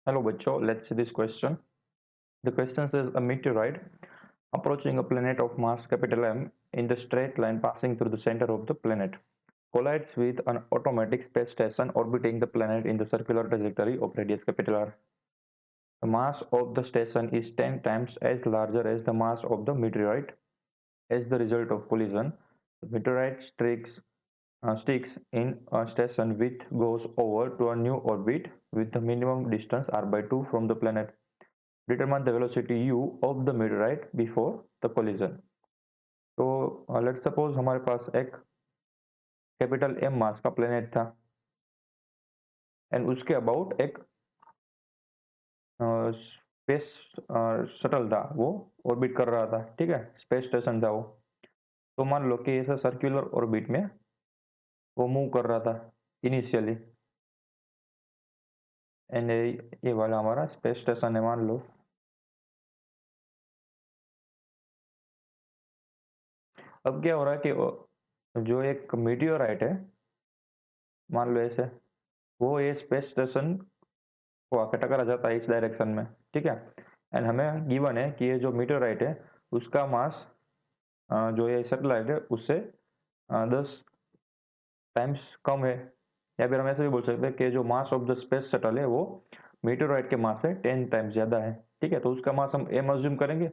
Hello, Bacho. Let's see this question. The question says a meteorite approaching a planet of mass capital M in the straight line passing through the center of the planet collides with an automatic space station orbiting the planet in the circular trajectory of radius capital R. The mass of the station is 10 times as larger as the mass of the meteorite. As the result of collision, the meteorite sticks in a station which goes over to a new orbit with the minimum distance r by 2 from the planet. Determine the velocity u of the meteorite before the collision. तो let's suppose हमारे पास एक capital M मास का planet था and उसके about एक space shuttle था, वो orbit कर रहा था। ठीक है, स्पेस स्टेशन था वो। तो मान लो कि ऐसा सर्कुलर ऑर्बिट में वो मूव कर रहा था इनिशियली, एंड ये वाला हमारा स्पेस स्टेशन है मान लो। अब क्या हो रहा है कि जो एक मीटियोराइट है, मान लो ऐसे, वो ये स्पेस स्टेशन को आकर टकरा जाता है इस डायरेक्शन में। ठीक है, एंड हमें गिवन है कि ये जो मीटियोराइट है उसका मास जो ये सैटेलाइट है उससे 10 टाइम्स कम है, या फिर हम ऐसे भी बोल सकते हैं कि जो मास ऑफ द स्पेस शटल है वो मीटियोराइट के मास से 10 टाइम्स ज्यादा है। ठीक है, तो उसका मास हम एम अज्यूम करेंगे,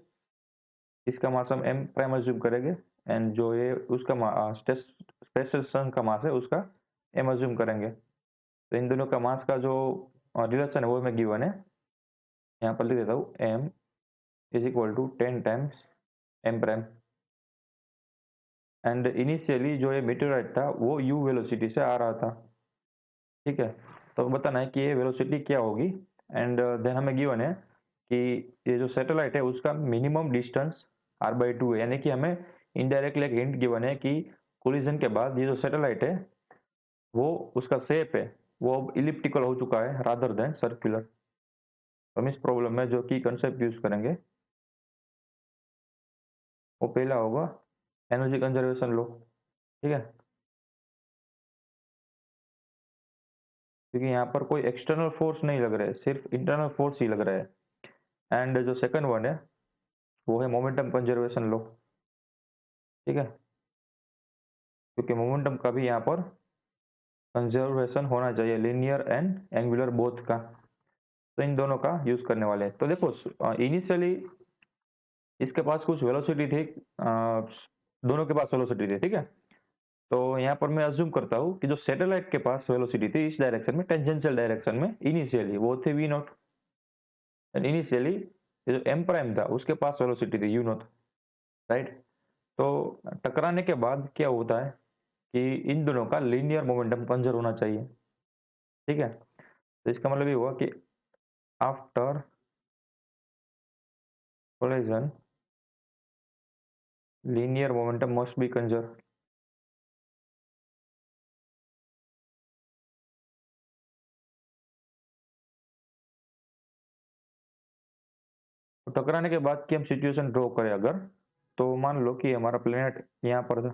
इसका मास हम एम प्राइम अज्यूम करेंगे, एंड जो ये उसका स्पेस स्टेशन का मास है उसका एम अज्यूम करेंगे। तो इन दोनों का मास का जो रिलेशन है वो हमें गिवन है, यहाँ पर लिख देता हूँ M is equal to 10 times M prime. And initially जो ये मीटेराइट था वो यू वेलोसिटी से आ रहा था। ठीक है, तो बताना है कि ये वेलोसिटी क्या होगी, एंड देन हमें गिवन है कि ये जो सैटेलाइट है उसका मिनिमम डिस्टेंस आर बाई 2 है, यानी कि हमें इनडायरेक्टली एक हिंट गिवन है कि कोलिजन के बाद ये जो सैटेलाइट है वो उसका शेप है वो अब इलिप्टिकल हो चुका है रादर देन सर्कुलर। हम इस प्रॉब्लम में जो की कंसेप्ट यूज करेंगे वो पहला होगा एनर्जी कंजर्वेशन लो। ठीक है, क्योंकि यहाँ पर कोई एक्सटर्नल फोर्स नहीं लग रहा है, सिर्फ इंटरनल फोर्स ही लग रहा है। एंड जो सेकंड वन है वो है मोमेंटम कंजर्वेशन लो। ठीक है, क्योंकि मोमेंटम का भी यहाँ पर कंजर्वेशन होना चाहिए, लिनियर एंड एंगुलर बोथ का। तो इन दोनों का यूज करने वाले हैं। तो देखो इनिशियली इसके पास कुछ वेलोसिटी थी, दोनों के पास वेलोसिटी थी। ठीक है, तो यहाँ पर मैं अज्यूम करता हूँ कि जो सैटेलाइट के पास वेलोसिटी थी इस डायरेक्शन में, टेंजेंशियल डायरेक्शन में इनिशियली वो थी वी नॉट, एंड इनिशियली जो एम प्राइम था उसके पास वेलोसिटी थी यू नॉट। राइट, तो टकराने के बाद क्या होता है कि इन दोनों का लीनियर मोमेंटम कंजर्व होना चाहिए। ठीक है, तो इसका मतलब ये हुआ कि after collision linear momentum must be conserve. तो टकराने के बाद की हम सिचुएशन ड्रॉ करें अगर, तो मान लो कि हमारा प्लेनेट यहाँ पर था।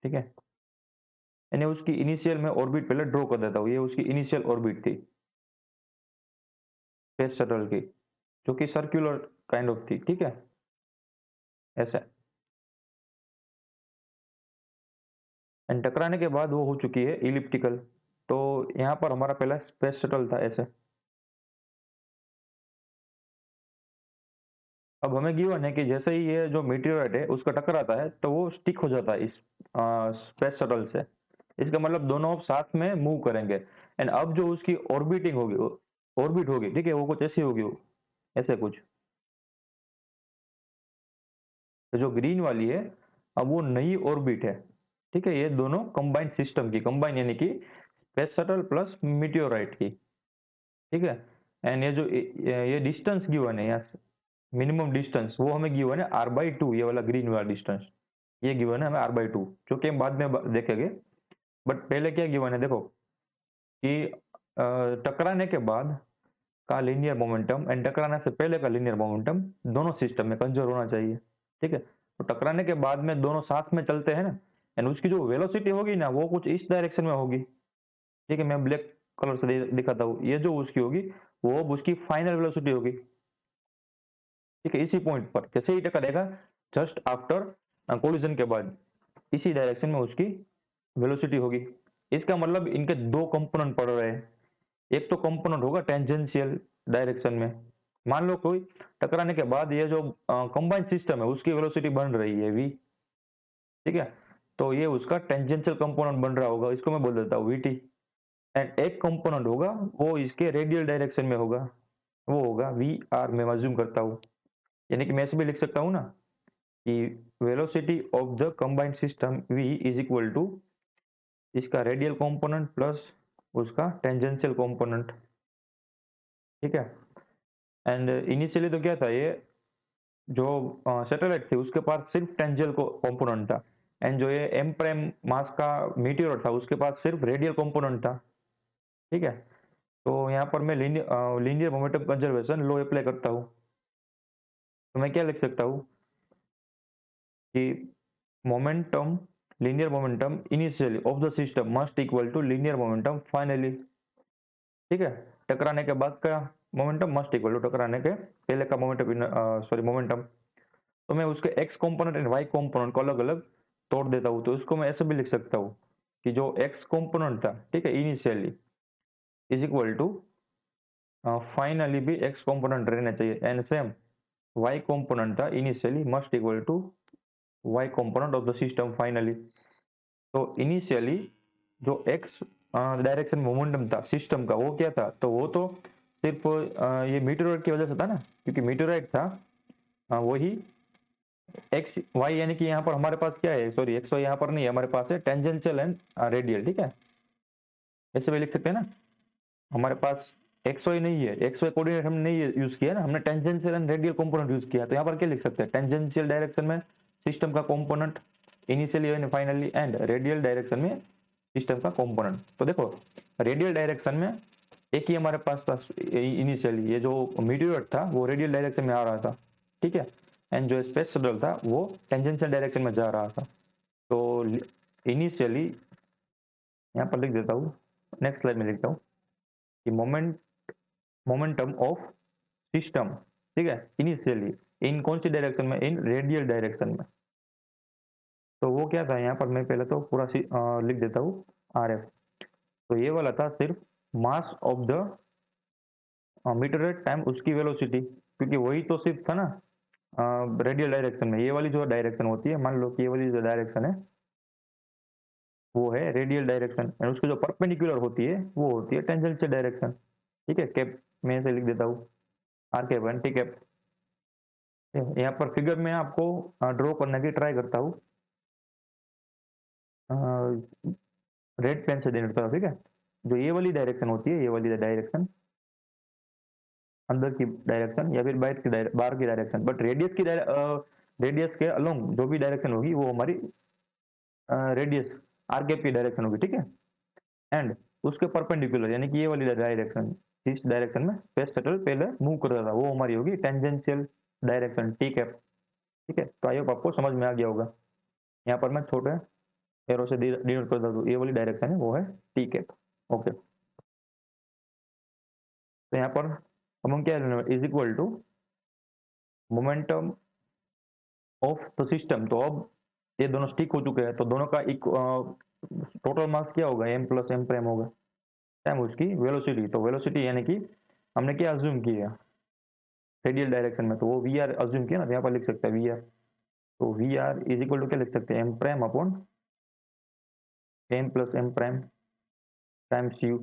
ठीक है, यानी उसकी इनिशियल में ऑर्बिट पहले ड्रॉ कर देता हूँ, ये उसकी इनिशियल ऑर्बिट थी स्पेस शटल की, जो कि सर्कुलर काइंड ऑफ थी। ठीक है, ऐसे एंड टकराने के बाद वो हो चुकी है इलिप्टिकल। तो यहाँ पर हमारा पहला स्पेस शटल था ऐसे। अब हमें गिवन है कि जैसे ही ये जो मीटियोराइट है उसका टकराता है तो वो स्टिक हो जाता है इस स्पेस शटल से। इसका मतलब दोनों अब साथ में मूव करेंगे, एंड अब जो उसकी ऑर्बिटिंग होगी, ऑर्बिट होगी, ठीक है, वो कुछ ऐसी होगी, ऐसे कुछ। तो जो ग्रीन वाली है अब वो नई ऑर्बिट है। ठीक है, ये दोनों कंबाइंड सिस्टम की, कंबाइन यानी कि स्पेस शटल प्लस मीटियोराइट की। ठीक है, एंड ये जो ये डिस्टेंस गिवन है यहाँ, मिनिमम डिस्टेंस वो हमें गिवन है आर बाई 2, ये वाला ग्रीन वाला डिस्टेंस ये गिवन है हमें आर बाई 2, जो कि हम बाद में देखेंगे। बट पहले क्या गिवन है देखो कि टकराने के बाद का लीनियर मोमेंटम एंड टकराने से पहले का लीनियर मोमेंटम दोनों सिस्टम में कंजर्व होना चाहिए। ठीक है, तो टकराने के बाद में दोनों साथ में चलते हैं ना, एंड उसकी जो वेलोसिटी होगी ना वो कुछ इस डायरेक्शन में होगी। ठीक है, मैं ब्लैक कलर से दिखाता हूँ, ये जो उसकी होगी वो अब उसकी फाइनल वेलोसिटी होगी। ठीक है, इसी पॉइंट पर कैसे ही टकराएगा, जस्ट आफ्टर कोलिजन के बाद इसी डायरेक्शन में उसकी वेलोसिटी होगी। इसका मतलब इनके दो कंपोनेंट पड़ रहे हैं। एक तो कंपोनेंट होगा टेंजेंशियल डायरेक्शन में, मान लो कोई टकराने के बाद ये जो कंबाइंड सिस्टम है उसकी वेलोसिटी बन रही है v, ठीक है, तो ये उसका टेंजेंशियल कंपोनेंट बन रहा होगा, इसको मैं बोल देता हूँ vt। एंड एक कंपोनेंट होगा वो इसके रेडियल डायरेक्शन में होगा, वो होगा vr, मैं अज्यूम करता हूँ। यानी कि मैं ऐसे भी लिख सकता हूँ ना कि velocity of the combined system v is equal to इसका रेडियल कंपोनेंट प्लस उसका टेंजेंशियल कंपोनेंट। ठीक है, एंड इनिशियली तो क्या था, ये जो सैटेलाइट थी उसके पास सिर्फ टेंजेंशियल कंपोनेंट था, एंड जो ये एम प्राइम मास का मीटियोर था उसके पास सिर्फ रेडियल कंपोनेंट था। ठीक है, तो यहाँ पर मैं linear momentum conservation law apply करता हूँ, तो मैं क्या लिख सकता हूँ कि momentum, linear momentum initially of the system must equal to linear momentum finally. ठीक है, टकराने के बाद का मोमेंटम मस्ट इक्वल टू टकराने के पहले का मोमेंटम, सॉरी मोमेंटम। तो मैं उसके X component and Y component को अलग अलग तोड़ देता हूँ, तो इसको मैं ऐसे भी लिख सकता हूँ कि जो एक्स कंपोनेंट था, ठीक है, initially is equal to finally भी एक्स कंपोनेंट रहना चाहिए, एंड सेम वाई कंपोनेंट था initially must equal to Y component of the system finally. तो इनिशियली जो एक्स डायरेक्शन मोमेंटम था सिस्टम का वो क्या था, तो वो तो सिर्फ ये मीटेरोइड की वजह से था ना, क्योंकि मीटेरोइड था वही एक्स वाई, यानी कि यहाँ पर हमारे पास क्या है, सॉरी एक्स वाई यहाँ पर नहीं है, हमारे पास है टेंजेंशियल एंड रेडियल। ठीक है, ऐसे भी लिख सकते हैं ना, हमारे पास एक्स वाई नहीं है, एक्स वाई कोऑर्डिनेट हमने नहीं यूज किया ना, हमने tangential and radial component use किया। तो यहाँ पर क्या लिख सकते हैं, टेंजेंशियल डायरेक्शन में सिस्टम का component initially and finally, and radial direction में सिस्टम का कंपोनेंट। तो देखो रेडियल डायरेक्शन में एक ही हमारे पास था इनिशियली, ये जो मीटियोर था वो रेडियल डायरेक्शन में आ रहा था। ठीक है, एंड जो स्पेस शटल था वो टेंजेंशियल डायरेक्शन में जा रहा था। तो इनिशियली यहाँ पर लिख देता हूँ, नेक्स्ट स्लाइड में लिखता हूँ कि मोमेंटम ऑफ सिस्टम, ठीक है, इनिशियली इन कौन सी डायरेक्शन में, इन रेडियल डायरेक्शन में। तो वो क्या था, यहाँ पर मैं पहले तो पूरा लिख देता हूँ आर एफ। तो ये वाला था सिर्फ mass of the meteor at time उसकी वेलोसिटी, क्योंकि वही तो सिर्फ था ना रेडियल डायरेक्शन में। ये वाली जो डायरेक्शन होती है, मान लो कि ये वाली जो डायरेक्शन है वो है रेडियल डायरेक्शन, एंड उसकी जो परपेंडिकुलर होती है वो होती है टेंजेंशियल डायरेक्शन। ठीक है, कैप में से लिख देता हूँ R cap and T cap. यहाँ पर फिगर में आपको ड्रॉ करने की ट्राई करता हूँ, रेड पेन से देने तरफ। ठीक है, जो ये वाली डायरेक्शन होती है, ये वाली डायरेक्शन अंदर की डायरेक्शन या फिर बाहर की डायरेक्शन, बट रेडियस के अलोंग जो भी डायरेक्शन होगी वो हमारी रेडियस आर कैप की डायरेक्शन होगी। ठीक है, एंड उसके परपेंडिकुलर यानी कि ये वाली डायरेक्शन, इस डायरेक्शन में स्पेस शटल पहले मूव कर रहा था, वो हमारी होगी टेंजेंशियल डायरेक्शन टी कैप। ठीक है, तो आई होप आपको समझ में आ गया होगा। यहाँ पर मैं छोटे एरो से डिनोट कर देता हूँ, ये वाली डायरेक्शन है वो है टी कैप। ओके, तो यहाँ पर अब हम क्या लेना, is equal to momentum of the system. तो अब ये दोनों स्टिक हो चुके हैं, तो दोनों का टोटल मास क्या होगा, एम प्लस एम प्राइम होगा, टाइम उसकी वेलोसिटी। तो वेलोसिटी यानी कि हमने क्या अज्यूम किया रेडियल डायरेक्शन में, तो वो वी आर अज्यूम किया ना, तो यहाँ पर लिख सकते हैं वी आर। तो V R is equal to क्या लिख सकते हैं, M prime upon M plus M prime times U.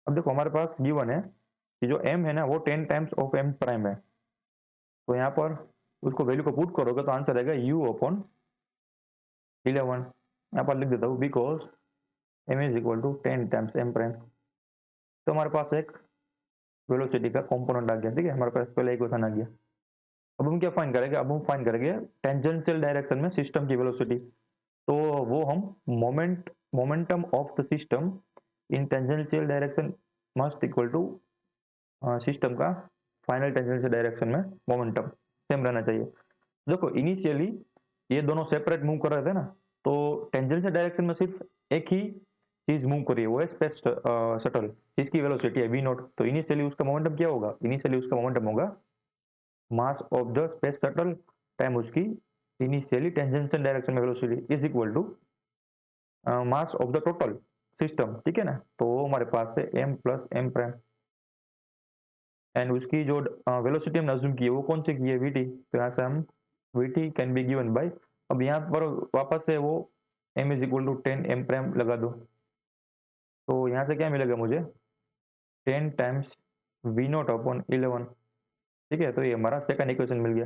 अब देखो हमारे पास गिवन है कि जो एम है ना वो 10 टाइम्स ऑफ एम प्राइम है, तो यहाँ पर उसको वैल्यू को पुट करोगे तो आंसर आएगा यू अपॉन 11। यहाँ पर लिख देता हूँ because M is equal to 10 times M prime. तो हमारे पास एक वेलोसिटी का कंपोनेंट आ गया। ठीक है, हमारे पास पहले इक्वेशन आ गया। अब हम क्या फाइंड करेंगे, अब हम फाइंड करेंगे टेंजेंशियल डायरेक्शन में सिस्टम की वेलोसिटी। तो वो हम momentum of the system in tangential direction must equal to system का फाइनल टेंजेंशियल डायरेक्शन में मोमेंटम सेम रहना चाहिए। देखो इनिशियली ये दोनों सेपरेट मूव कर रहे थे ना, तो टेंजेंशियल डायरेक्शन में सिर्फ एक ही चीज मूव कर रही है वो है स्पेस शटल, जिसकी वेलोसिटी है वी नॉट। तो इनिशियली उसका मोमेंटम क्या होगा, इनिशियली उसका मोमेंटम होगा mass of the space shuttle time उसकी इनिशियली टेंजेंशियल डायरेक्शन में velocity is equal to mass of the total system, ठीक है ना। तो वो हमारे पास है m plus M prime, and उसकी जो वेलोसिटी हमने अज्यूम की है वो कौन सी की है, vt। तो यहाँ से हम vt can be given by, अब यहाँ पर वापस से वो m is equal to 10 m prime लगा दो। तो यहाँ से क्या मिलेगा मुझे, 10 टाइम्स वी नॉट अपॉन 11, ठीक है। तो ये हमारा सेकंड इक्वेशन मिल गया।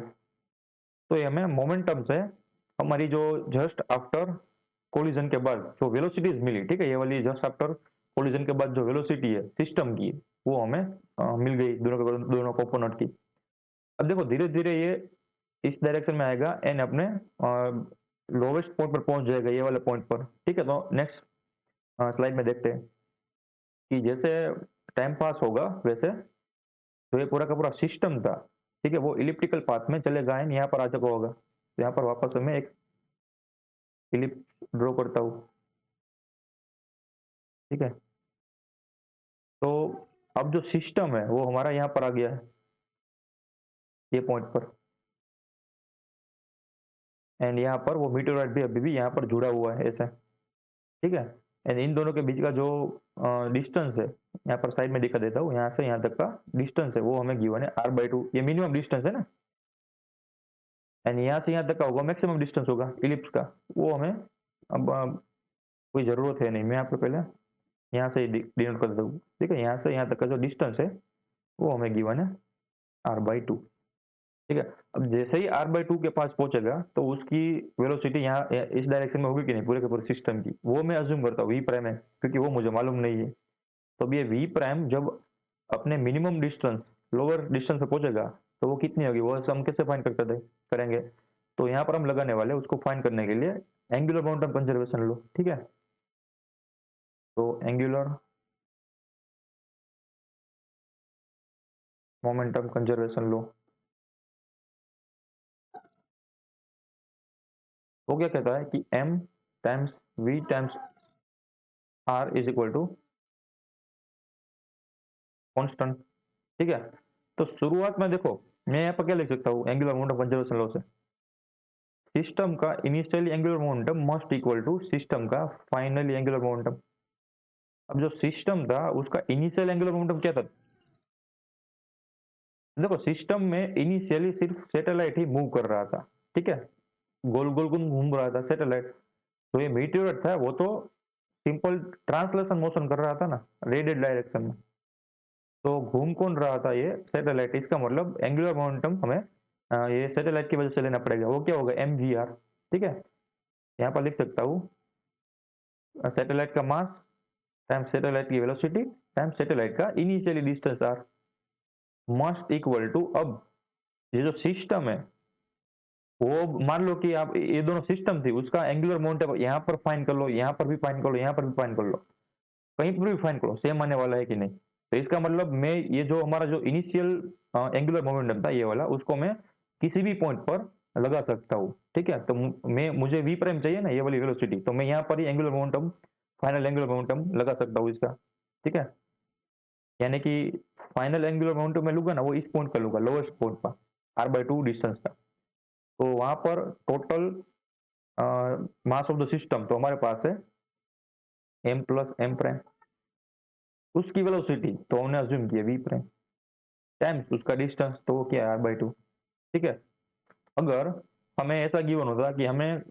तो ये हमें मोमेंटम से हमारी जो जस्ट आफ्टर कोलिजन के बाद जो वेलोसिटीज मिली, ठीक है, ये वाली जस्ट आफ्टर कोलिजन के बाद जो वेलोसिटी है सिस्टम की, वो हमें मिल गई दोनों कंपोनेंट की। अब देखो धीरे धीरे ये इस डायरेक्शन में आएगा एंड अपने लोवेस्ट पॉइंट पर पहुंच जाएगा, ये वाले पॉइंट पर, ठीक है। तो नेक्स्ट स्लाइड में देखते हैं कि जैसे टाइम पास होगा वैसे जो ये पूरा का पूरा सिस्टम था, ठीक है, वो इलिप्टिकल पाथ में चलेगा एंड यहाँ पर आ चुका होगा। तो यहाँ पर वापस मैं एक इलिप्स ड्रॉ करता हूँ, ठीक है। तो अब जो सिस्टम है वो हमारा यहाँ पर आ गया है, ये पॉइंट पर, एंड यहाँ पर वो मीटेओराइट भी अभी भी यहाँ पर जुड़ा हुआ है ऐसा, ठीक है। एंड इन दोनों के बीच का जो डिस्टेंस है, यहाँ पर साइड में दिखा देता हूँ, यहाँ से यहाँ तक का डिस्टेंस है वो हमें गिवन है r/2, ये मिनिमम डिस्टेंस है ना। एंड यहाँ से यहाँ तक का होगा मैक्सिमम डिस्टेंस होगा इलिप्स का, वो हमें अब कोई ज़रूरत है नहीं, मैं आपको पहले यहाँ से ही डिनोट कर देता हूँ, ठीक है। यहाँ से यहाँ तक का जो डिस्टेंस है वो हमें गिवन है r/2, ठीक है। अब जैसे ही r/2 के पास पहुंचेगा तो उसकी वेलोसिटी यहाँ इस डायरेक्शन में होगी कि नहीं पूरे के पूरे सिस्टम की, वो मैं अज्यूम करता हूँ v प्राइम है, क्योंकि वो मुझे मालूम नहीं है। तो अब ये v प्राइम जब अपने मिनिमम डिस्टेंस लोअर डिस्टेंस पे पहुंचेगा तो वो कितनी होगी, वो हम कैसे फाइंड करते थे करेंगे। तो यहाँ पर हम लगाने वाले हैं उसको फाइंड करने के लिए एंगुलर मोमेंटम कंजर्वेशन लो, ठीक है। तो एंगुलर मोमेंटम कंजर्वेशन लो, वो क्या कहता है कि m times v times r is equal to constant, ठीक है। तो शुरुआत में देखो मैं यहाँ पर क्या लिख सकता हूँ एंगुलर मोमेंटम कंजर्वेशन लॉ से, सिस्टम का initially angular momentum must equal to system का फाइनली एंगुलर मोमेंटम। अब जो सिस्टम था उसका इनिशियल एंगुलर मोमेंटम क्या था, देखो सिस्टम में इनिशियली सिर्फ सैटेलाइट ही मूव कर रहा था, ठीक है, गोल गोल घूम रहा था सैटेलाइट। तो ये मीटियोर था वो तो सिंपल ट्रांसलेशन मोशन कर रहा था ना रेडियल डायरेक्शन में। तो घूम कौन रहा था, ये सैटेलाइट, इसका मतलब एंगुलर मोमेंटम हमें ये सैटेलाइट की वजह से लेना पड़ेगा, वो क्या होगा mgr, ठीक है। यहाँ पर लिख सकता हूँ सैटेलाइट का मास टाइम सैटेलाइट की वेलोसिटी टाइम सैटेलाइट का initially distance r must equal to, अब ये जो सिस्टम है वो मान लो कि आप ये दोनों सिस्टम थी उसका एंगुलर मोमेंटम यहाँ पर फाइंड कर लो, यहाँ पर भी फाइंड कर लो, यहाँ पर भी फाइंड कर लो, कहीं पर भी फाइंड करो सेम आने वाला है कि नहीं। तो इसका मतलब मैं ये जो हमारा जो इनिशियल एंगुलर मोमेंटम था ये वाला, उसको मैं किसी भी पॉइंट पर लगा सकता हूँ, ठीक है। तो मैं मुझे वी प्राइम चाहिए ना ये वाली वेलोसिटी, तो मैं यहाँ पर ही angular momentum final angular momentum लगा सकता हूँ इसका, ठीक है। यानी कि फाइनल एंगुलर मोमेंटम मैं लूंगा ना वो इस पॉइंट का लूंगा लोएस्ट पॉइंट पर r/2 डिस्टेंस का। तो वहां पर total mass of the system तो हमारे पास है m प्लस एम प्राइम, उसकी वेलोसिटी तो हमने अज्यूम किया v प्राइम टाइम्स उसका डिस्टेंस तो वो क्या है r/2, ठीक है। अगर हमें ऐसा गिवन होता कि हमें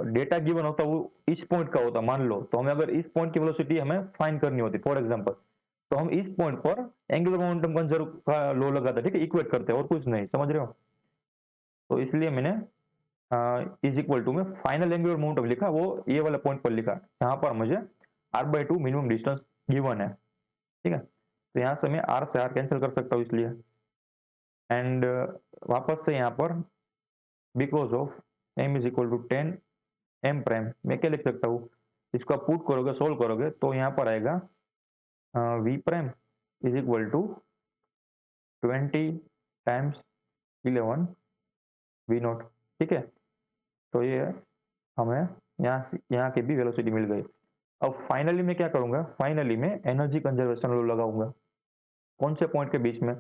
डेटा गिवन होता वो इस पॉइंट का होता मान लो, तो हमें अगर इस पॉइंट की वेलोसिटी हमें फाइंड करनी होती फॉर एग्जांपल, तो हम इस पॉइंट पर एंगुलर मोमेंटम कंजर्व का लॉ लगाते, ठीक है, इक्वेट करते और कुछ नहीं, समझ रहे हो। तो इसलिए मैंने इज इक्वल टू में फाइनल एंगुलर मोमेंटम लिखा वो ये वाला पॉइंट पर लिखा जहां पर मुझे r/2 मिनिमम डिस्टेंस गिवन है, ठीक है। तो यहाँ से मैं r से r कैंसिल कर सकता हूँ इसलिए, एंड वापस से यहाँ पर because of m is equal to 10 m prime, मैं क्या लिख सकता हूँ, इसको आप पुट करोगे सोल्व करोगे तो यहाँ पर आएगा v prime is equal to 20 times 11 v naught, ठीक है। तो ये हमें यहाँ की भी वेलोसिटी मिल गई। अब फाइनली मैं क्या करूँगा, फाइनली मैं एनर्जी कंजर्वेशन लॉ लगाऊँगा। कौन से पॉइंट के बीच में?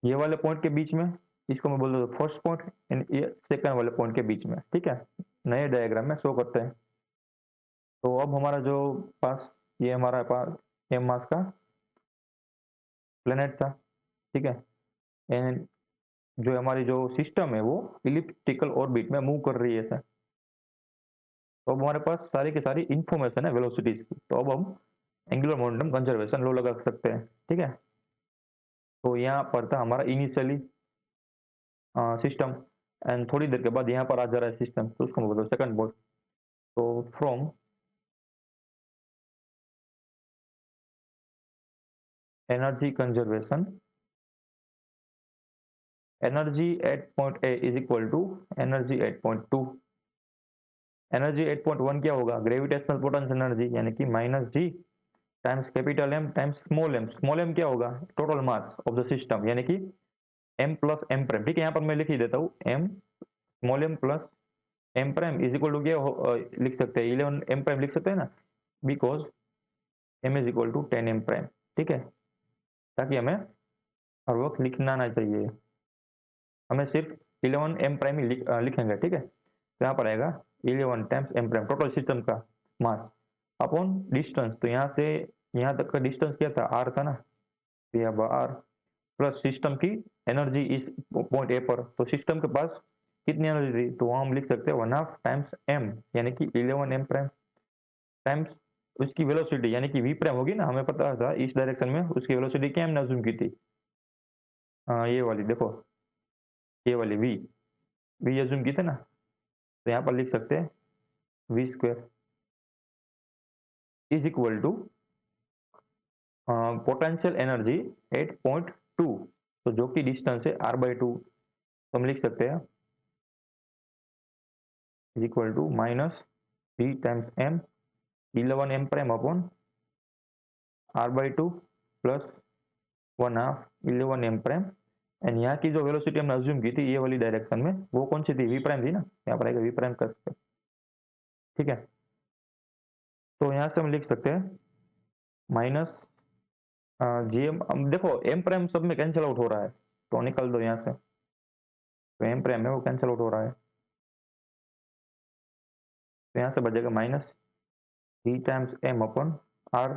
ये वाले पॉइंट के बीच में, इसको मैं बोल देता हूँ फर्स्ट पॉइंट एंड ये सेकंड वाले पॉइंट के बीच में, ठीक है? नए डायग्राम में शो करते हैं। तो अब हमारा जो पास ये हमारा पास एम मास का प्लेनेट था, ठीक है? एंड जो हमारी जो सिस्टम है वो इलिप्टिकल ऑर्बिट में मूव कर रही है ऐसे। तो अब हमारे पास सारी की सारी इंफॉर्मेशन है वेलोसिटीज की, तो अब हम एंगुलर मोमेंटम कंजर्वेशन लॉ लगा सकते हैं, ठीक है? तो यहाँ पर था हमारा इनिशियली सिस्टम एंड थोड़ी देर के बाद यहाँ पर आ जा रहा है सिस्टम, तो उसको मैं बोलता हूँ सेकंड पॉइंट। तो from energy conservation, energy at point A is equal to energy at point 2। Energy at point 1 क्या होगा? ग्रेविटेशनल पोटेंशियल एनर्जी, यानी कि minus G times capital M times small M. Small M क्या होगा? Total mass of the system, यानी कि M plus M prime, ठीक है? यहाँ पर मैं लिख ही देता हूँ, M small M plus M prime is equal to क्या लिख सकते हैं? 11 एम प्राइम लिख सकते हैं ना, because M is equal to 10 M prime, ठीक है? ताकि हमें हर वक्त लिखना ना चाहिए, हमें सिर्फ 11 एम प्राइम ही लिखेंगे, ठीक है? तो यहाँ पर आएगा 11 times M prime total system का मास अपॉन डिस्टेंस। तो यहाँ से यहाँ तक का डिस्टेंस क्या था? आर था ना, तो यहाँ आर प्लस सिस्टम की एनर्जी इस पॉइंट ए पर, तो सिस्टम के पास कितनी एनर्जी थी? तो वहाँ हम लिख सकते हैं 1/2 टाइम्स एम, यानी कि 11 एम प्राइम टाइम्स उसकी वेलोसिटी, यानी कि वी प्राइम होगी ना, हमें पता था इस डायरेक्शन में उसकी वेलोसिटी क्या हमने अज्यूम की थी, ये वाली देखो, ये वाली वी, वी अज्यूम की थी ना, तो यहाँ पर लिख सकते हैं V square is equal to potential energy at point 2, तो जो कि डिस्टेंस है r/2, तो हम लिख सकते हैं is equal to minus V times M 11 M prime upon r/2 plus 1/2 11 M prime. And यहाँ की जो वेलोसिटी हमने अज्यूम की थी ये वाली डायरेक्शन में, वो कौन सी थी? वी प्राइम थी ना, यहाँ पर आएगा वी प्राइम का स्क्वायर, ठीक है? तो यहाँ से हम लिख सकते हैं माइनस जी एम, देखो एम प्राइम सब में कैंसिल आउट हो रहा है, तो निकल दो यहाँ से, तो एम प्राइम है वो कैंसिल आउट हो रहा है, तो यहाँ से बचेगा minus G times M upon R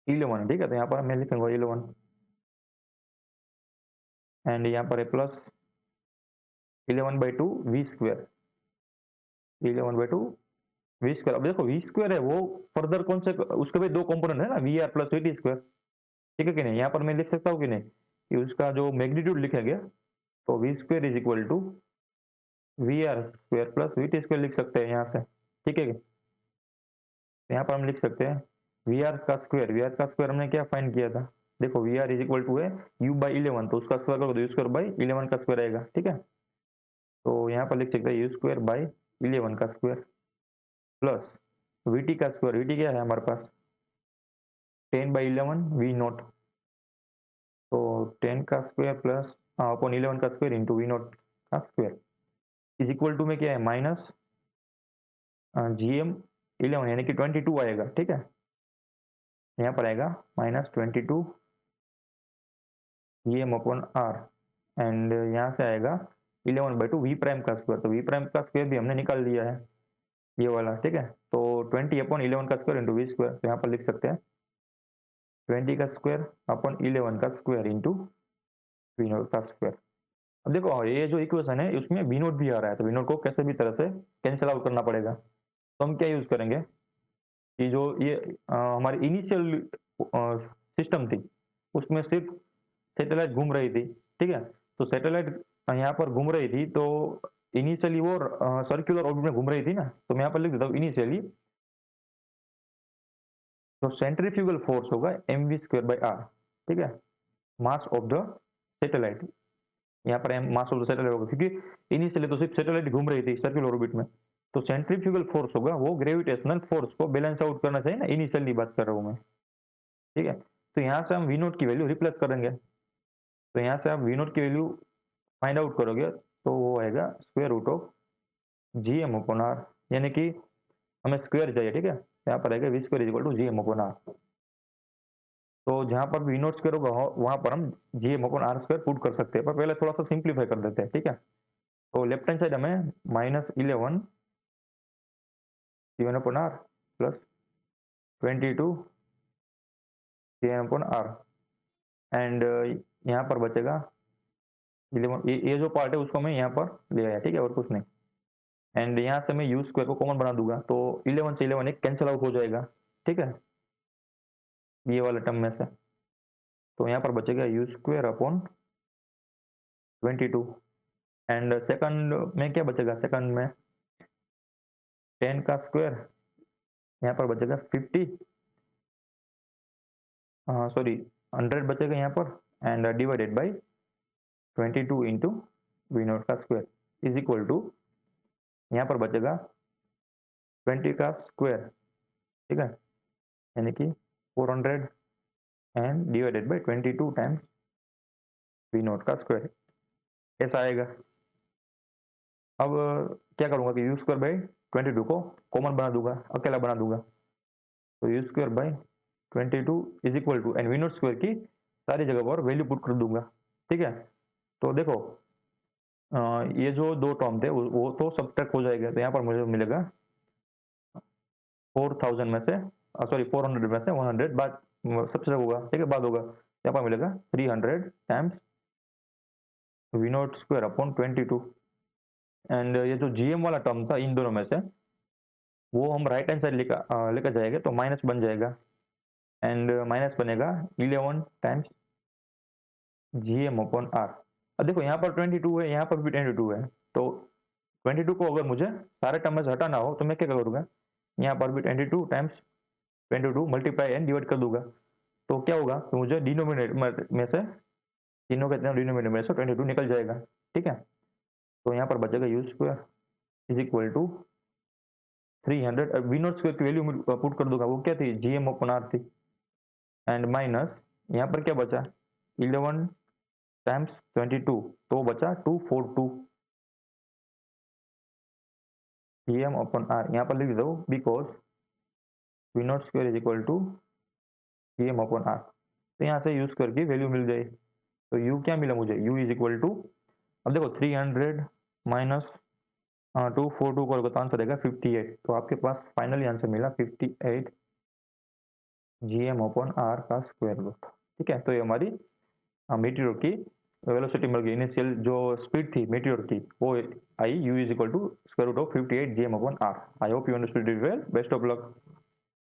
11, ठीक है? तो यहाँ पर मैं लिखूंगा 11 एंड यहाँ पर है plus 11/2 V square, 11/2 V square. अब देखो वी स्क्वायर है वो फर्दर कौन से, उसके भी दो कंपोनेंट है ना, V R plus V T square, ठीक है कि नहीं? यहाँ पर मैं लिख सकता हूँ कि नहीं कि उसका जो मैग्नीट्यूड लिखेंगे, तो V square is equal to V R square plus V T square लिख सकते हैं यहाँ से, ठीक है? यहाँ पर हम लिख सकते हैं वी आर का स्क्वायर हमने क्या फाइंड किया था? देखो V R is equal to है यू बाई 11, तो उसका स्क्वायर करो तो यू स्क्वायर बाई 11 का स्क्वायर आएगा, ठीक है? तो यहाँ पर लिख सकते हैं यू स्क्वायर बाई 11 का स्क्वायर प्लस वी टी का स्क्वायर, वी टी क्या है हमारे पास? 10/11 वी नॉट, तो 10 का स्क्वायर प्लस अपॉन 11 का स्क्वायर इंटू वी नॉट का स्क्वायर इज इक्वल टू में क्या है? माइनस जी एम 11, यानी कि 22 आएगा, ठीक है? यहाँ पर आएगा minus 22 G M upon R and यहाँ से आएगा 11/2 वी प्राइम का स्क्वायर, तो वी प्राइम का स्क्वायर भी हमने निकाल लिया है ये वाला, ठीक है? तो 20/11 का स्क्वायर इंटू वी स्क्वायर, तो यहाँ पर लिख सकते हैं 20 का स्क्वायर अपॉन 11 का स्क्वायर इंटू वी नॉट का स्क्वायर। अब देखो ये जो इक्वेशन है उसमें वी नॉट भी आ रहा है, तो वी नॉट को कैसे भी तरह से कैंसिल आउट करना पड़ेगा, तो हम क्या यूज करेंगे कि जो ये हमारी इनिशियल सिस्टम थी उसमें सिर्फ सैटेलाइट घूम रही थी, ठीक है? तो सैटेलाइट यहाँ पर घूम रही थी, तो इनिशियली वो सर्कुलर ऑर्बिट में घूम रही थी ना, तो मैं यहाँ पर लिख देता हूँ इनिशियली तो सेंट्रीफ्यूगल फोर्स होगा mv² r, ठीक है? मास ऑफ द सैटेलाइट, यहाँ पर M mass of the satellite होगा क्योंकि इनिशियली तो सिर्फ सैटेलाइट घूम रही थी सर्कुलर ऑर्बिट में, तो सेंट्रीफ्यूगल फोर्स होगा वो ग्रेविटेशनल फोर्स को बैलेंस आउट करना चाहिए ना, इनिशियली बात कर रहा हूँ मैं, ठीक है? तो यहाँ से हम वी नोट की वैल्यू रिप्लेस करेंगे, तो यहाँ से आप वी नोट की वैल्यू फाइंड आउट करोगे तो वो आएगा square root of G M upon R, यानी कि हमें स्क्वायर चाहिए, ठीक है? यहाँ पर आएगा V square equal to G M upon R. तो जहाँ पर वी नॉट स्क्वायर होगा वहाँ पर हम G M upon R square put कर सकते हैं, पर पहले थोड़ा सा सिंप्लीफाई कर देते हैं, ठीक है। तो लेफ्ट हैंड साइड हमें -11 G M upon R plus 22 G M upon R, and यहाँ पर बचेगा 11, ये जो पार्ट है उसको मैं यहाँ पर ले आया, ठीक है, और कुछ नहीं। एंड यहाँ से मैं यू स्क्वायर को कॉमन बना दूंगा, तो 11 से 11 एक कैंसिल आउट हो जाएगा, ठीक है, ये वाले टर्म में से। तो यहाँ पर बचेगा U square upon 22, and second में क्या बचेगा, सेकंड में 10 का स्क्वायर, यहाँ पर बचेगा 50, सॉरी 100 बचेगा यहाँ पर, and divided by 22 into V naught का स्क्वायर इज इक्वल टू, यहाँ पर बचेगा 20 का स्क्वायर, ठीक है, यानी कि 400 and divided by 22 times V naught का स्क्वायर, ऐसा आएगा। अब क्या करूंगा कि यू स्क्वायर बाई 22 को कॉमन बना दूंगा, अकेला बना दूंगा, तो U square by 22 is equal to, and V naught square की सारी जगह पर वैल्यू पुट कर दूंगा, ठीक है। तो देखो ये जो दो टर्म थे वो तो सब्ट्रैक्ट हो जाएगा, तो यहाँ पर मुझे मिलेगा 4000 में से, सॉरी 400 में से 100 बाद सबसे होगा, ठीक है, बाद होगा, यहाँ पर मिलेगा 300 times V naught square upon 22, and ये जो जीएम वाला टर्म था इन दोनों में से वो हम राइट हैंड साइड लेकर जाएंगे, तो माइनस बन जाएगा, एंड माइनस बनेगा 11 times G M upon R. अब देखो यहाँ पर 22 है, यहाँ पर भी 22 है, तो 22 को अगर मुझे सारे टर्म में से हटाना हो तो मैं क्या करूँगा, यहाँ पर भी 22 टाइम्स 22 मल्टीप्लाई एंड डिवाइड कर दूंगा, तो क्या होगा, तो मुझे डिनोमिनेटर में से, तीनों के तीनों डिनोमिनेटर में से 22 निकल जाएगा, ठीक है। तो यहाँ पर बचेगा U square is equal to 300, V naught square की वैल्यू पुट कर दूंगा, वो क्या थी, जी एम अपन आर थी, एंड माइनस यहाँ पर क्या बचा 11 टाइम्स 22, तो बचा 242 जी एम अपन आर, यहाँ पर लिख दो because V naught square is equal to G M upon R, तो यहाँ से यूज करके वैल्यू मिल जाए, तो यू क्या मिला मुझे, यू इज इक्वल टू, अब देखो 300 माइनस 242 करोगे तो आंसर आएगा 58, तो आपके पास फाइनली आंसर मिला 58 जी एम अपन आर का स्क्वायर रूट, ठीक है। तो ये हमारी मीटियोर की वेलोसिटी मिल गई, इनिशियल जो स्पीड थी मीटियोर की वो आई, u is equal to square root of 58 G M upon R. I hope you understood it well, best of luck.